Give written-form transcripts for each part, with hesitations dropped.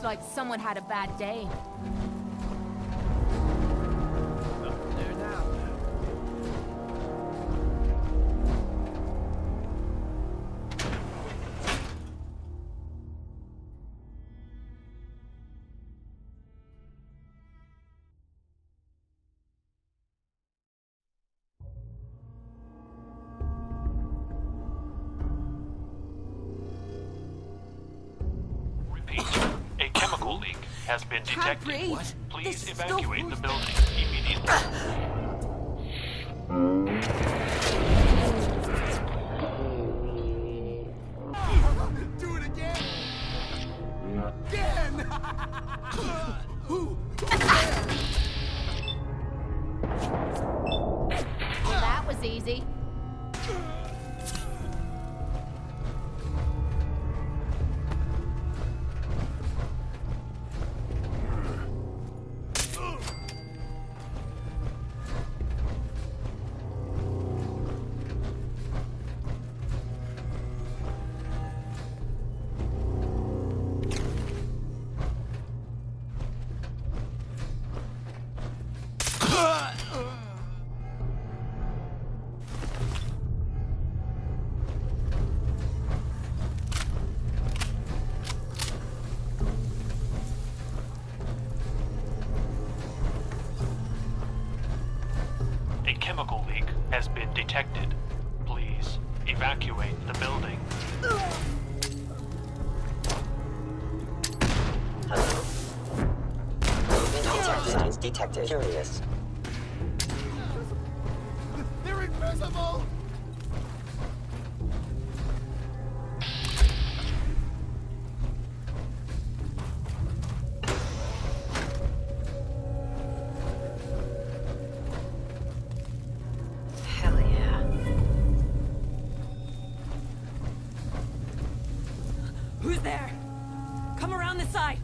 Looks like someone had a bad day. Nothing there now. A chemical leak has been detected. breathe. What? Please This evacuate stuff- the building immediately. Do it again! Again! Who? Well, that was easy. A chemical leak has been detected. Please evacuate the building. Hello? Vital signs detected. Curious. They're invisible! Hell yeah. Who's there? Come around the side.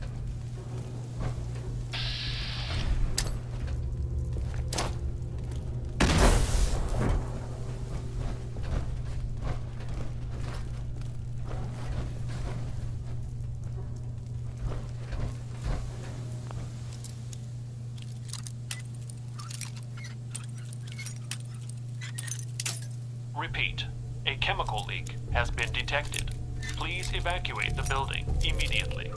Repeat. A chemical leak has been detected. Please evacuate the building immediately.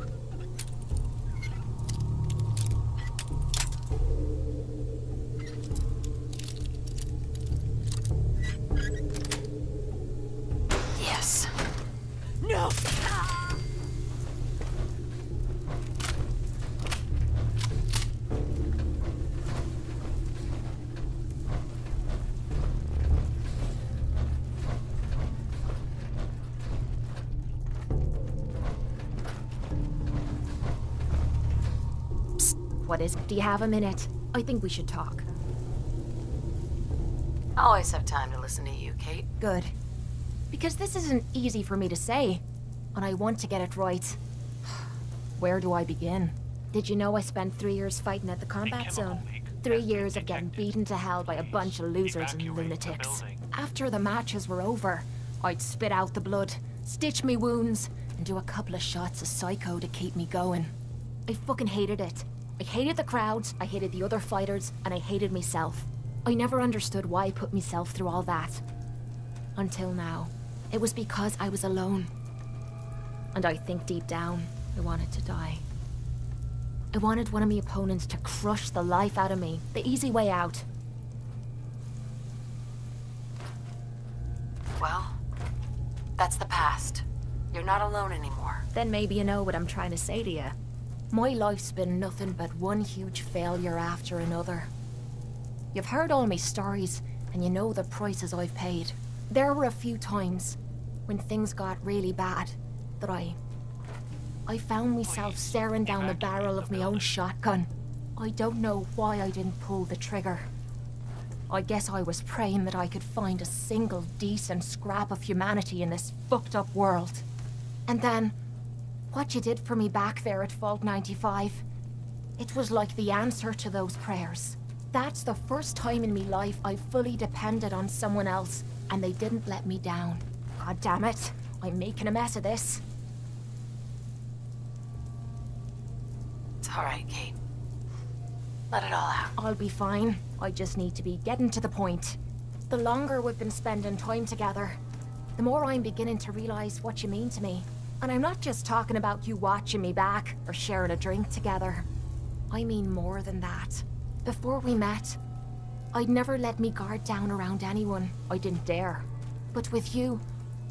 Yes. No! What is it? Do you have a minute? I think we should talk. Always have time to listen to you, Kate. Good. Because this isn't easy for me to say, and I want to get it right. Where do I begin? Did you know I spent 3 years fighting at the combat chemical zone? leak 3 has been years of getting detected. beaten to hell by a bunch of losers and Evacuate the lunatics. building. After the matches were over, I'd spit out the blood, stitch me wounds, and do a couple of shots of Psycho to keep me going. I fucking hated it. I hated the crowds, I hated the other fighters, and I hated myself. I never understood why I put myself through all that. Until now. It was because I was alone. And I think deep down, I wanted to die. I wanted one of my opponents to crush the life out of me, the easy way out. Well, that's the past. You're not alone anymore. Then maybe you know what I'm trying to say to you. My life's been nothing but one huge failure after another. You've heard all my stories, and you know the prices I've paid. There were a few times, when things got really bad, that I found myself staring down the barrel of my own shotgun. I don't know why I didn't pull the trigger. I guess I was praying that I could find a single decent scrap of humanity in this fucked up world. And then, what you did for me back there at Fault 95, it was like the answer to those prayers. That's the first time in me life I fully depended on someone else, and they didn't let me down. God damn it, I'm making a mess of this. all right, Kate. Let it all out. I'll be fine. I just need to be getting to the point. The longer we've been spending time together, the more I'm beginning to realize what you mean to me. And I'm not just talking about you watching me back or sharing a drink together. I mean more than that. Before we met, I'd never let me guard down around anyone. I didn't dare. But with you,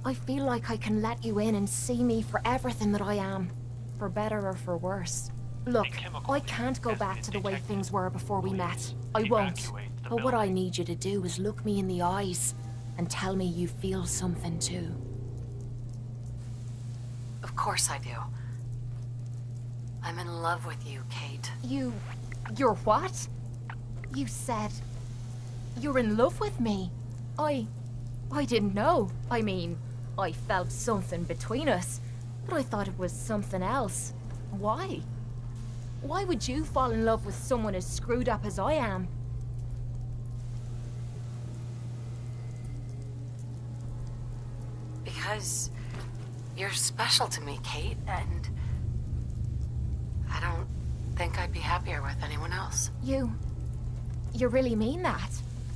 I feel like I can let you in and see me for everything that I am. For better or for worse. Look, I can't go back to the way things were before we met. I won't. But what I need you to do is look me in the eyes and tell me you feel something too. Of course I do. I'm in love with you, Kate. You're what? You said you're in love with me. I didn't know. I mean, I felt something between us, but I thought it was something else. Why? Why would you fall in love with someone as screwed up as I am? Because you're special to me, Kate, and I don't think I'd be happier with anyone else. You really mean that?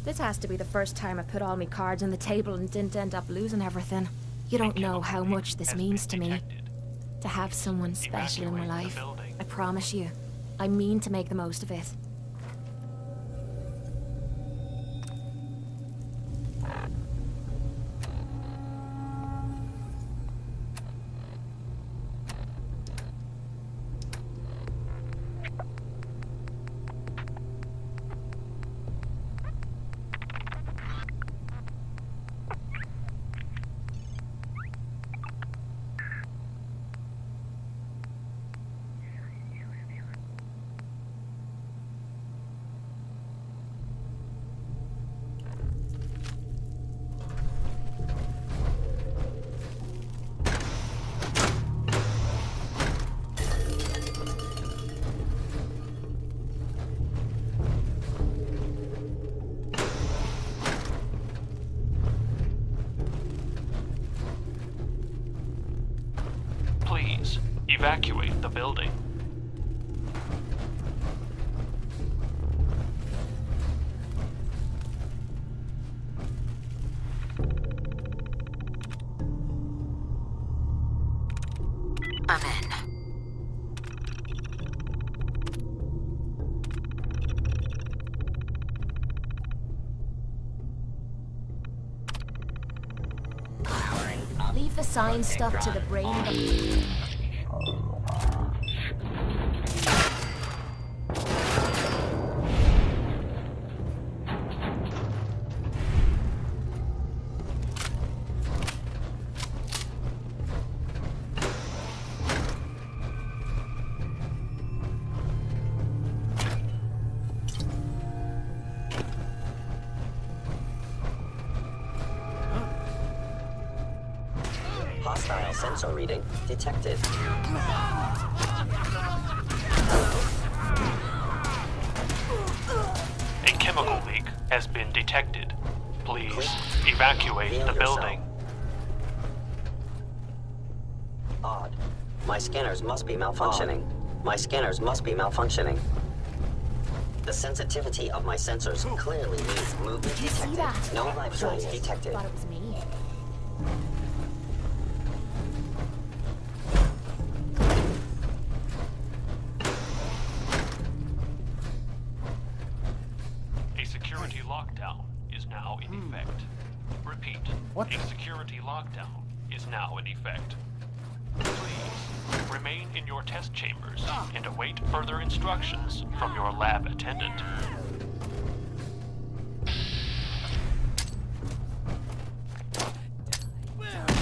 This has to be the first time I put all my cards on the table and didn't end up losing everything. You don't know how much this means to me. To have someone special in my life. I promise you. I mean to make the most of it. Please, evacuate the building. I'm in. Leave the sign stuff to the brain of the... Hostile sensor reading detected. A chemical leak has been detected. Please evacuate the building. Odd. My scanners must be malfunctioning. My scanners must be malfunctioning. The sensitivity of my sensors clearly means movement You see detected. that? No life signs detected. Thought it was me. A security lockdown is now in effect. Repeat. What? A security lockdown is now in effect. Please remain in your test chambers and await further instructions from your lab attendant.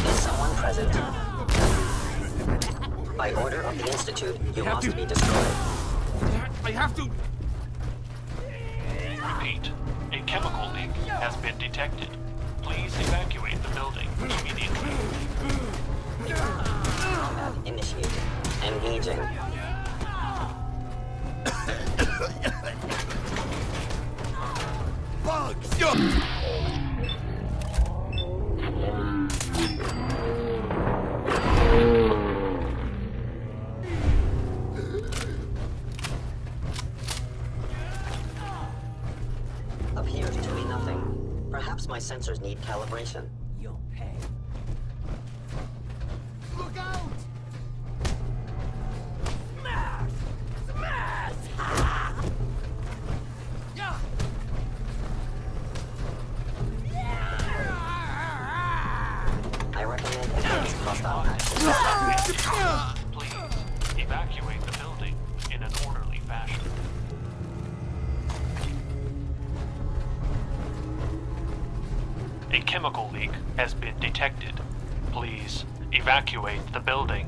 Is someone present? By order of the Institute, you have must to- be destroyed. I have to... Repeat. A chemical leak has been detected. Please evacuate the building immediately. Combat initiated. Engaging. Bugs! Perhaps my sensors need calibration. You'll pay. Look out! Smash! Smash! Ha! Yeah! I recommend against hostile action. Please, evacuate the building in an orderly fashion. A chemical leak has been detected. Please, evacuate the building.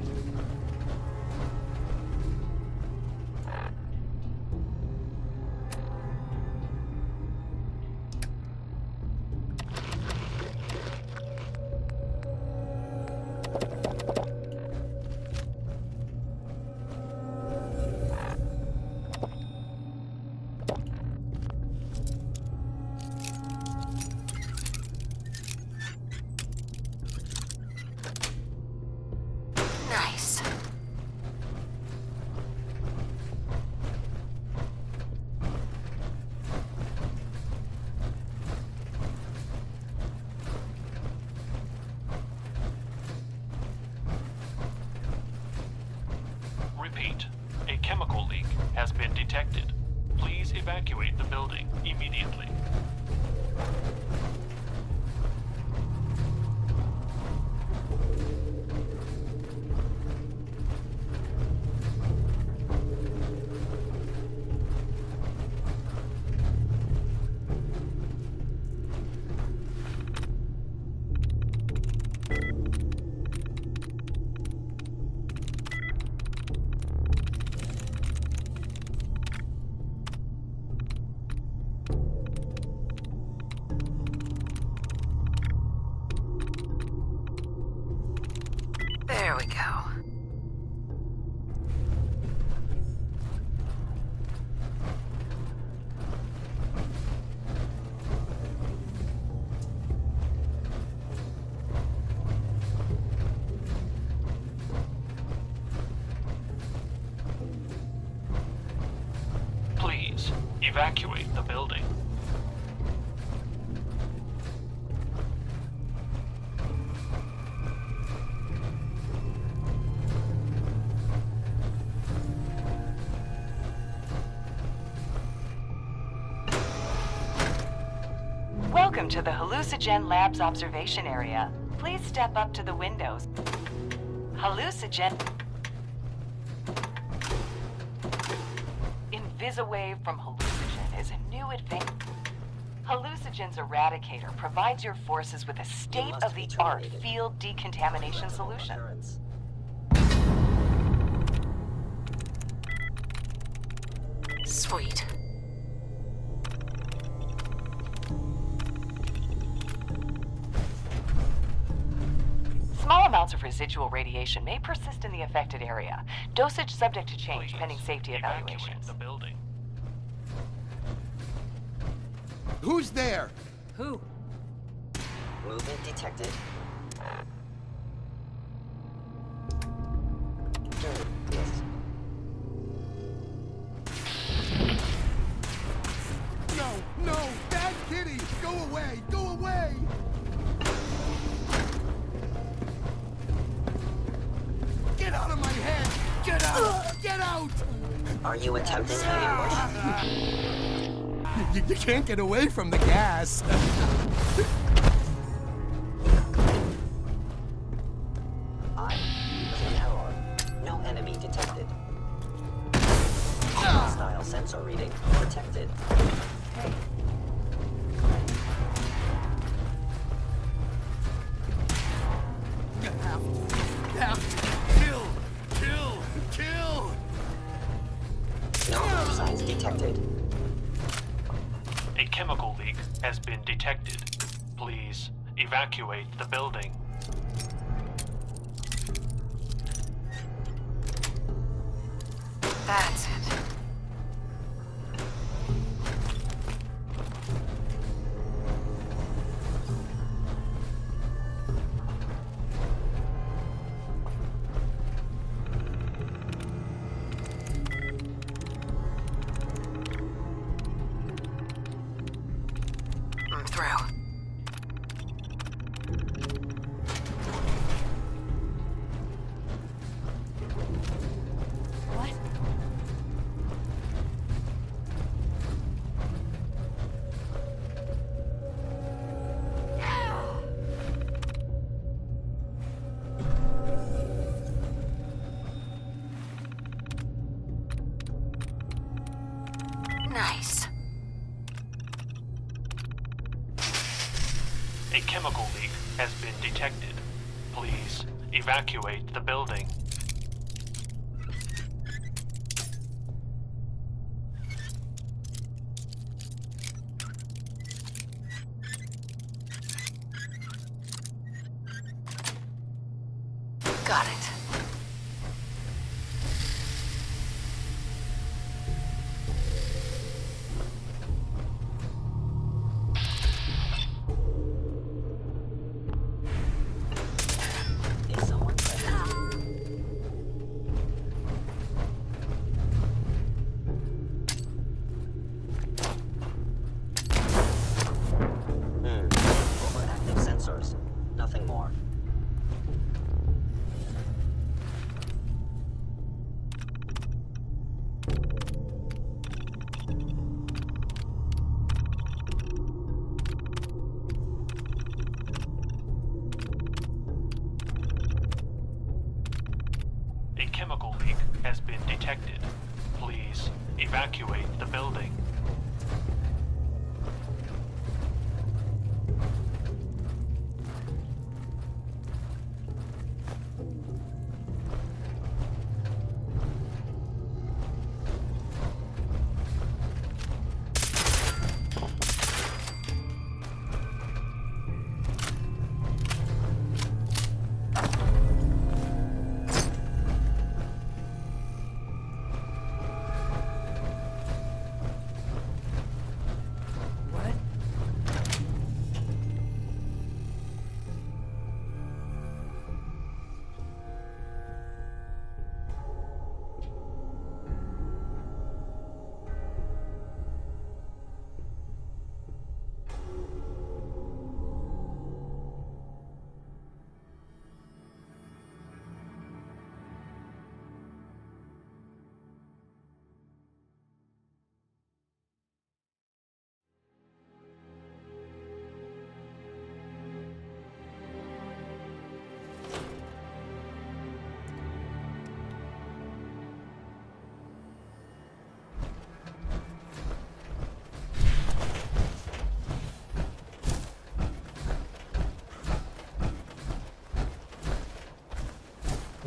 Nice. Repeat, a chemical leak has been detected. Please evacuate the building immediately. There we go. Please, evacuate the building. Welcome to the Hallucinogen Labs observation area. Please step up to the windows. Hallucinogen... Invisawave from Hallucinogen is a new advance. Hallucinogen's Eradicator provides your forces with a state-of-the-art field decontamination solution. Sweet. Small amounts of residual radiation may persist in the affected area. Dosage subject to change Please, pending safety evacuate evaluations. the building. Who's there? Who? Movement detected. Yes. No, bad kitty! Go away! Go away! Get out of my head! Get out! Get out! Are you attempting an ambush? You can't get away from the gas. I in error. No enemy detected. Hostile sensor reading detected. Kill! No life signs detected. A chemical leak has been detected. Please, evacuate the building. That's it. I'm through. A chemical leak has been detected. Please evacuate the building. Got it. Is someone present? Overactive sensors. Nothing more. A chemical leak has been detected. Please evacuate the building.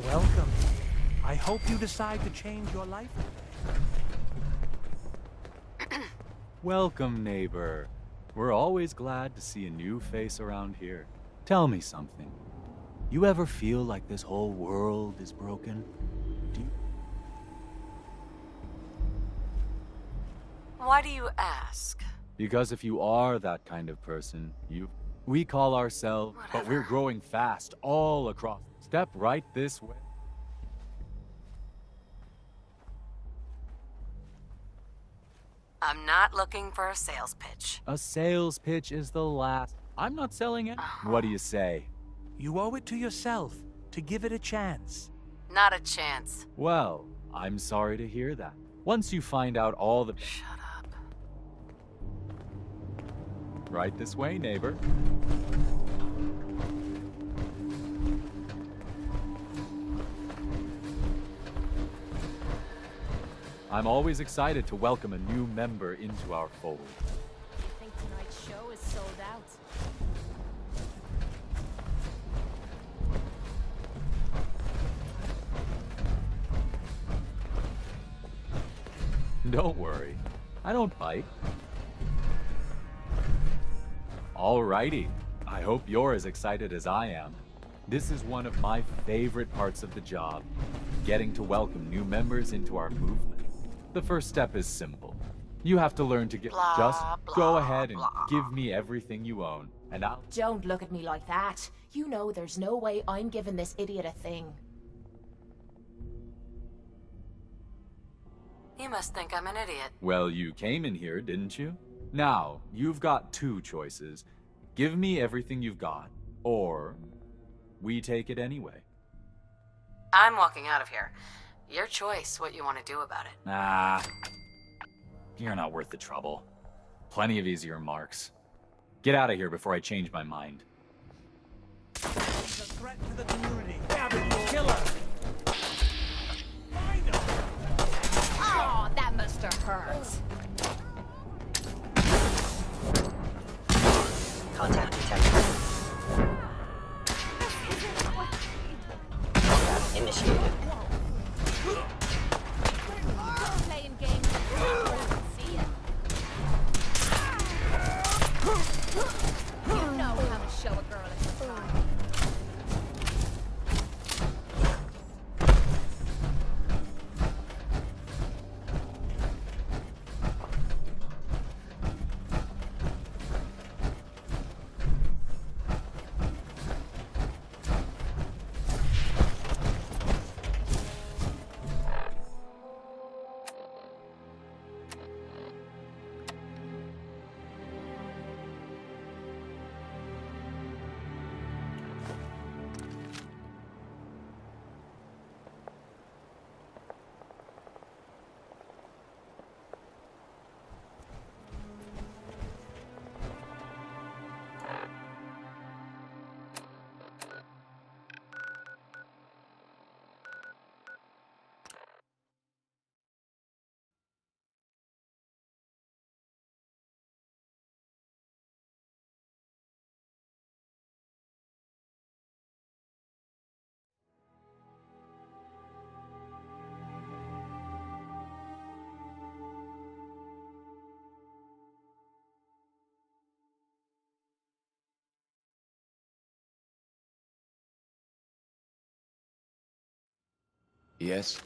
Welcome. I hope you decide to change your life. Welcome, neighbor. We're always glad to see a new face around here. Tell me something. You ever feel like this whole world is broken? Do you... Why do you ask? Because if you are that kind of person, we call ourselves, but we're growing fast all across. Step right this way. I'm not looking for a sales pitch. A sales pitch is the last. I'm not selling it. What do you say? You owe it to yourself to give it a chance. Not a chance. Well, I'm sorry to hear that. Once you find out all the... Shut up. Right this way, neighbor. I'm always excited to welcome a new member into our fold. I think tonight's show is sold out. Don't worry, I don't bite. Alrighty, I hope you're as excited as I am. This is one of my favorite parts of the job, getting to welcome new members into our movement. The first step is simple. You have to learn to just go ahead and give me everything you own, and I'll... Don't look at me like that. You know there's no way I'm giving this idiot a thing. You must think I'm an idiot. Well, you came in here, didn't you? Now, you've got two choices. Give me everything you've got, or we take it anyway. I'm walking out of here. Your choice what you want to do about it. Nah, you're not worth the trouble. Plenty of easier marks. Get out of here before I change my mind. He's a threat to the community. Avenue killer. Find him. Oh, that must have hurt. Contact detected. Yes?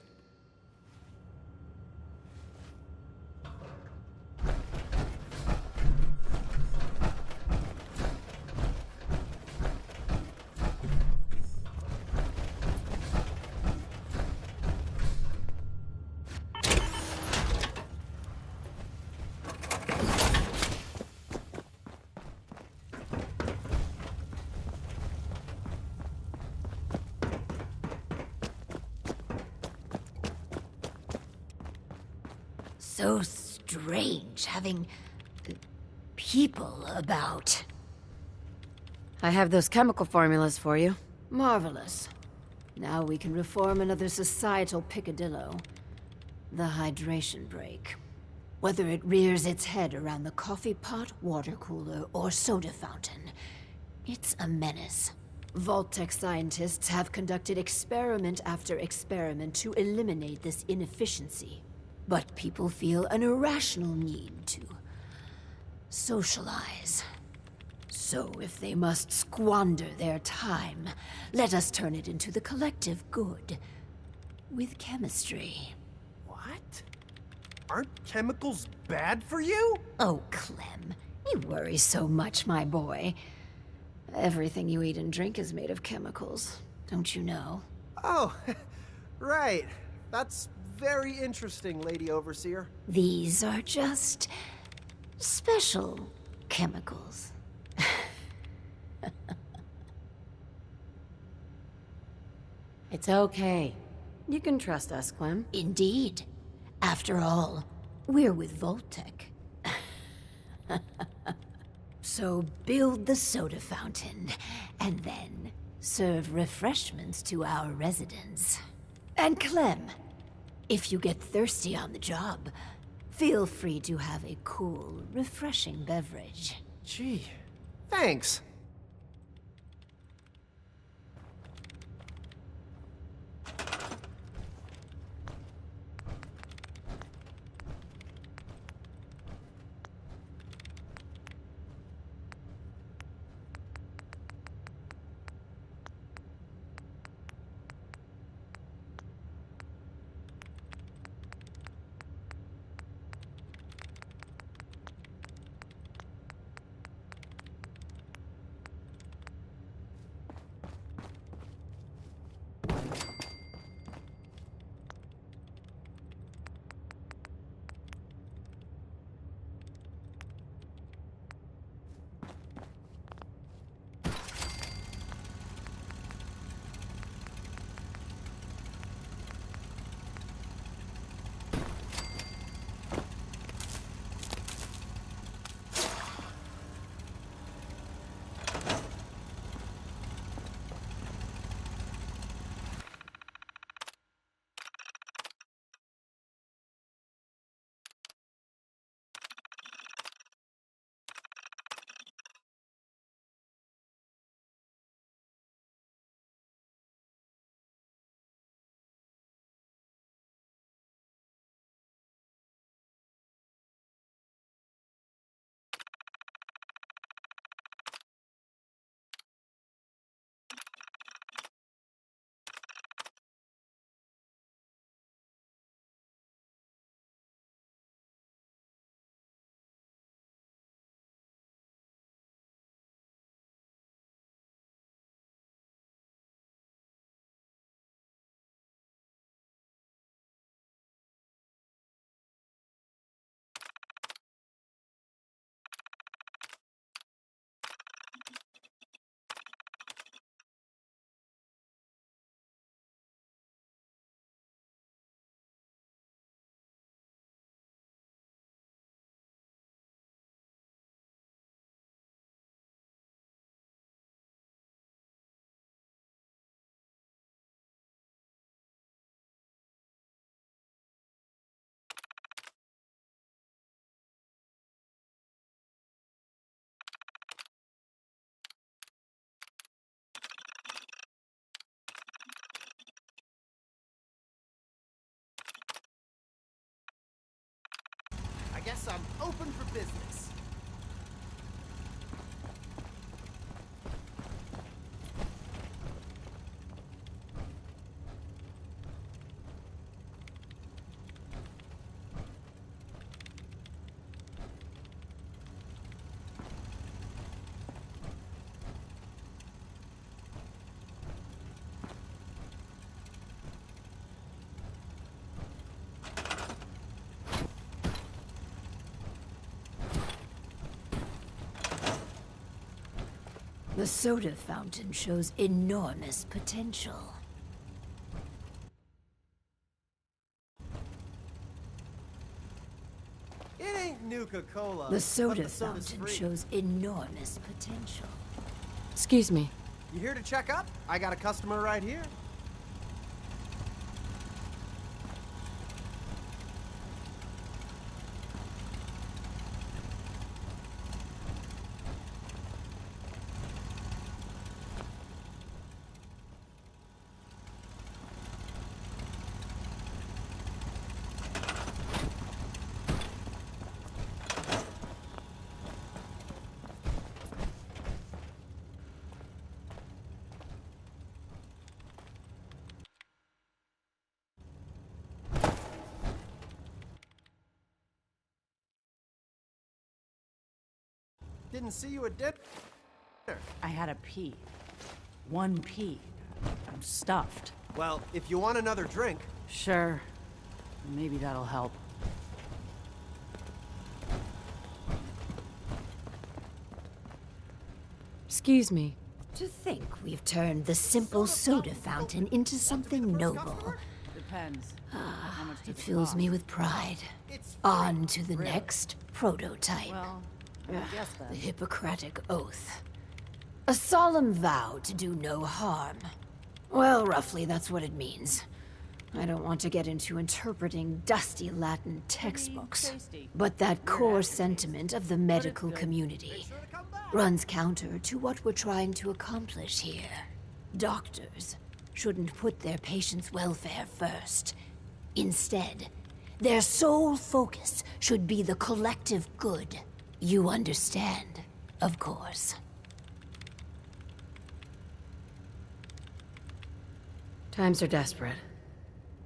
So strange having people about. I have those chemical formulas for you. Marvelous. Now we can reform another societal picadillo. The hydration break. Whether it rears its head around the coffee pot, water cooler, or soda fountain, it's a menace. Vault-Tec scientists have conducted experiment after experiment to eliminate this inefficiency. But people feel an irrational need to socialize. So if they must squander their time, let us turn it into the collective good. With chemistry. What? Aren't chemicals bad for you? Oh, Clem. You worry so much, my boy. Everything you eat and drink is made of chemicals. Don't you know? Oh, right. That's very interesting, Lady Overseer. These are just special chemicals. It's okay. You can trust us, Clem. Indeed. After all, we're with Vault-Tec. So build the soda fountain, and then serve refreshments to our residents. And Clem, if you get thirsty on the job, feel free to have a cool, refreshing beverage. Gee, thanks. I guess I'm open for business. The soda fountain shows enormous potential. It ain't Nuka Cola. The soda but soda's fountain free. shows enormous potential. Excuse me. You here to check up? I got a customer right here. Didn't see you at dinner. I had a pee. One pee. I'm stuffed. Well, if you want another drink... Sure. Maybe that'll help. Excuse me. To think we've turned the simple soda fountain into something noble. Depends. How much does It it fills cost? me with pride. On to the next prototype. Well, I guess The then. Hippocratic Oath. A solemn vow to do no harm. Well, roughly that's what it means. I don't want to get into interpreting dusty Latin textbooks, but that core sentiment of the medical community runs counter to what we're trying to accomplish here. Doctors shouldn't put their patients' welfare first. Instead, their sole focus should be the collective good. You understand, of course. Times are desperate.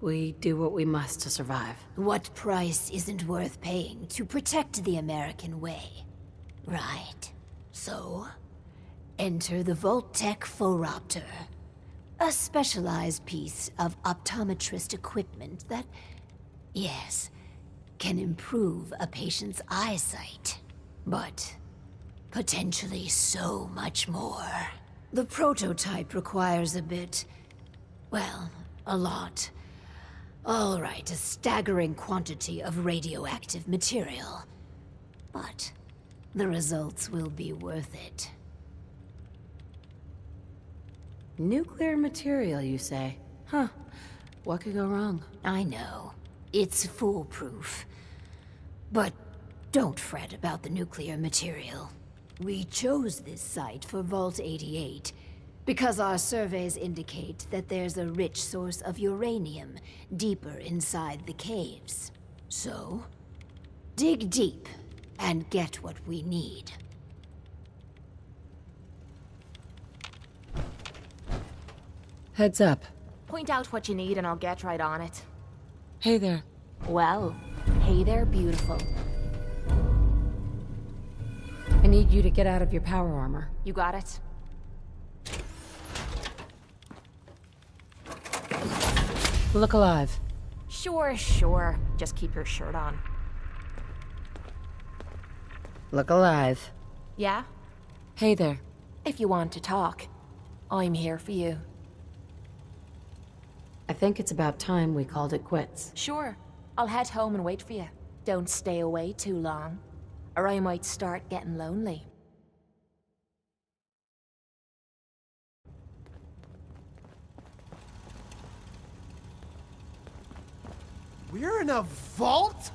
We do what we must to survive. What price isn't worth paying to protect the American way? Right. So, enter the Voltec Phoropter. A specialized piece of optometrist equipment that, yes, can improve a patient's eyesight. But potentially so much more. The prototype requires a bit, well, a lot. All right, a staggering quantity of radioactive material. But the results will be worth it. Nuclear material, you say? Huh. What could go wrong? I know. It's foolproof. But don't fret about the nuclear material. We chose this site for Vault 88 because our surveys indicate that there's a rich source of uranium deeper inside the caves. So, dig deep and get what we need. Heads up. Point out what you need and I'll get right on it. Hey there. Well, hey there, beautiful. I need you to get out of your power armor. You got it? Look alive. Sure, sure. Just keep your shirt on. Look alive. Yeah? Hey there. If you want to talk, I'm here for you. I think it's about time we called it quits. Sure. I'll head home and wait for you. Don't stay away too long, or I might start getting lonely. We're in a vault?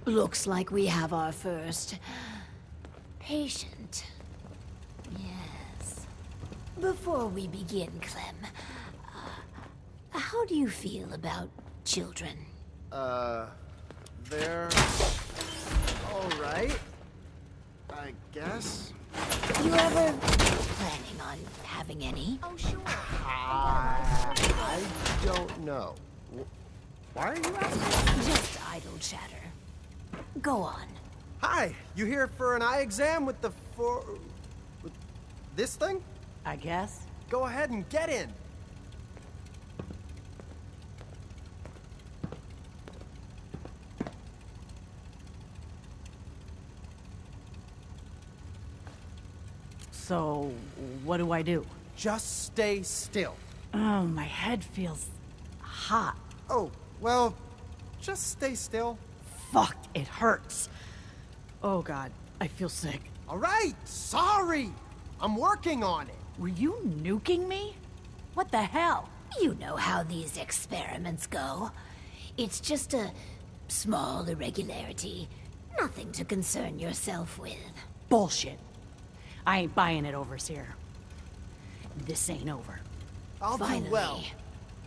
Looks like we have our first patient. Yes. Before we begin, Clem, how do you feel about children? They're... alright. I guess. You ever planning on having any? Oh, sure. I don't know. Why are you asking? Just idle chatter. Go on. Hi, you here for an eye exam with the with this thing? I guess. Go ahead and get in. So, what do I do? Just stay still. Oh, my head feels hot. Oh, well, just stay still. Fuck, it hurts. Oh god, I feel sick. All right, sorry. I'm working on it. Were you nuking me? What the hell? You know how these experiments go. It's just a small irregularity. Nothing to concern yourself with. Bullshit. I ain't buying it, Overseer. This ain't over. I'll Finally, do well.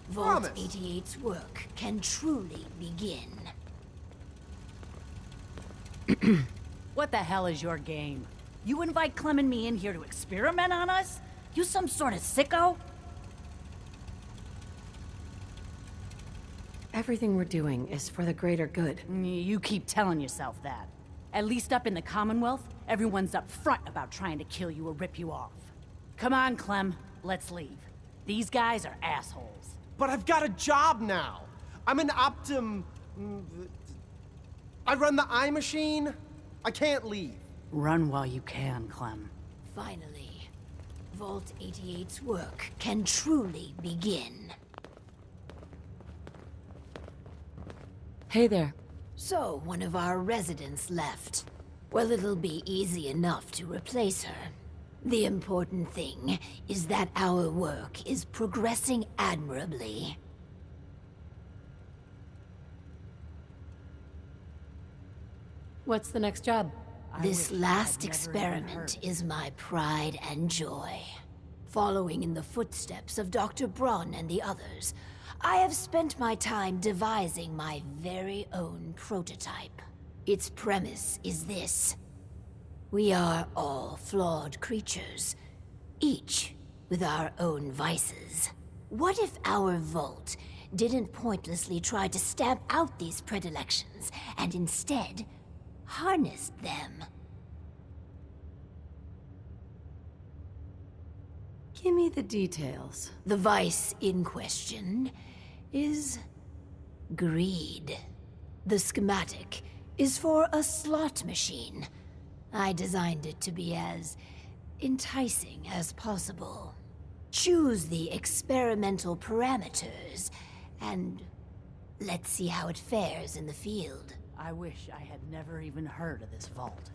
Vault Promise. 88's work can truly begin. What the hell is your game? You invite Clem and me in here to experiment on us? You some sort of sicko? Everything we're doing is for the greater good. You keep telling yourself that. At least up in the Commonwealth, everyone's up front about trying to kill you or rip you off. Come on, Clem, let's leave. These guys are assholes. But I've got a job now. I'm an I run the eye machine. I can't leave. Run while you can, Clem. Finally, Vault 88's work can truly begin. Hey there. So, one of our residents left. Well, it'll be easy enough to replace her. The important thing is that our work is progressing admirably. What's the next job? This last experiment is my pride and joy. Following in the footsteps of Dr. Braun and the others, I have spent my time devising my very own prototype. Its premise is this. We are all flawed creatures, each with our own vices. What if our vault didn't pointlessly try to stamp out these predilections, and instead harnessed them? Give me the details. The vice in question is greed. The schematic is for a slot machine. I designed it to be as enticing as possible. Choose the experimental parameters, and let's see how it fares in the field. I wish I had never even heard of this vault.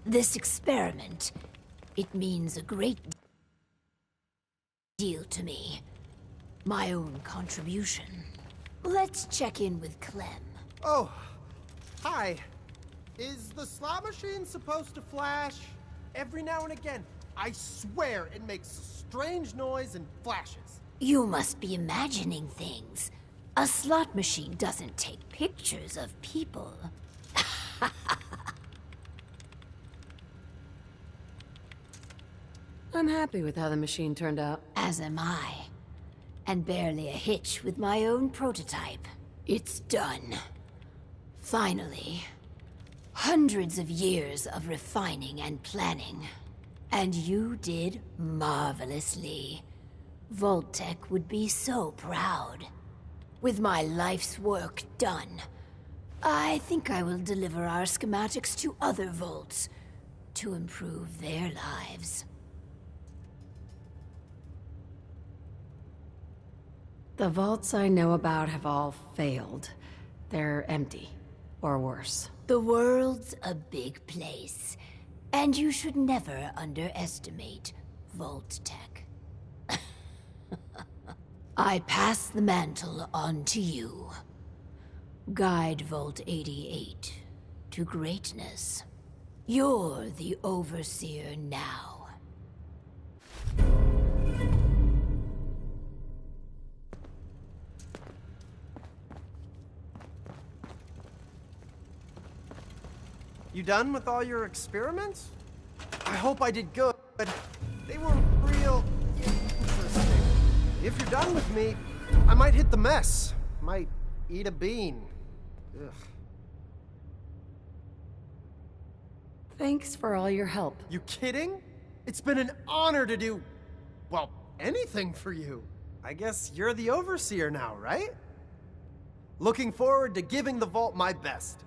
This experiment, it means a great deal to me. My own contribution. Let's check in with Clem. Oh, hi. Is the slot machine supposed to flash? Every now and again, I swear it makes a strange noise and flashes. You must be imagining things. A slot machine doesn't take pictures of people. I'm happy with how the machine turned out. As am I. And barely a hitch with my own prototype. It's done. Finally. Hundreds of years of refining and planning. And you did marvelously. Vault-Tec would be so proud. With my life's work done, I think I will deliver our schematics to other vaults to improve their lives. The vaults I know about have all failed. They're empty, or worse. The world's a big place, and you should never underestimate Vault-Tec. I pass the mantle on to you. Guide Vault 88 to greatness. You're the Overseer now. You done with all your experiments? I hope I did good. They were real interesting. If you're done with me, I might hit the mess. Might eat a bean. Ugh. Thanks for all your help. You kidding? It's been an honor to do, well, anything for you. I guess you're the Overseer now, right? Looking forward to giving the Vault my best.